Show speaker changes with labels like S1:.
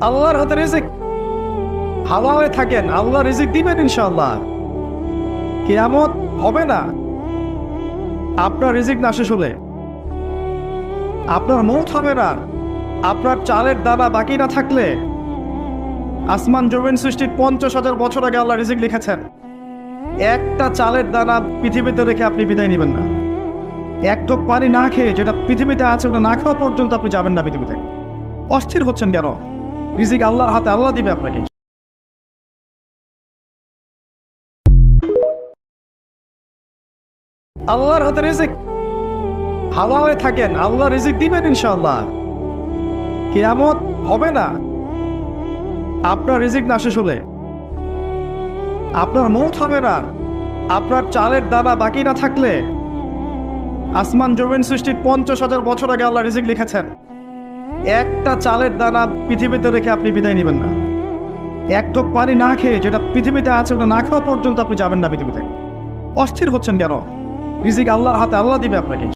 S1: আল্লাহর হাতে রিজিক। হালালে থাকেন, আল্লাহ রিজিক দিবেন ইনশাআল্লাহ। কিয়ামত হবে না আপনার রিজিক না শেষ হলে। আপনার মৌত হবে না আপনার চালের দানা বাকি না থাকলে। আসমান জমিন সৃষ্টির 50,000 বছর আগে আল্লাহ রিজিক লিখেছেন। একটা চালের দানা পৃথিবীতে রেখে আপনি বিদায় নেবেন না। এক ঢোক পানি না খেয়ে, যেটা পৃথিবীতে আছে ওটা না খাওয়া পর্যন্ত আপনি যাবেন না পৃথিবীতে। অস্থির হচ্ছেন কেন? রিজিক আল্লাহর হাতে, আল্লাহ দিবে আপনাকে। আল্লাহর হাতে রিজিক। হালালে থাকেন, আল্লাহ রিজিক দিবেন ইনশাআল্লাহ। কিয়ামত হবে না আপনার রিজিক না শেষ হলে। আপনার মৌত হবে না আপনার চালের দানা বাকি না থাকলে। আসমান জমিন সৃষ্টির 50,000 বছর আগে আল্লাহ রিজিক লিখেছেন। একটা চালের দানা পৃথিবীতে রেখে আপনি বিদায় নেবেন না। এক ঢোক পানি না খেয়ে, যেটা পৃথিবীতে আছে ওটা না খাওয়া পর্যন্ত আপনি যাবেন না পৃথিবীতে। অস্থির হচ্ছেন কেন? রিজিক আল্লাহর হাতে, আল্লাহ দিবে আপনাকে।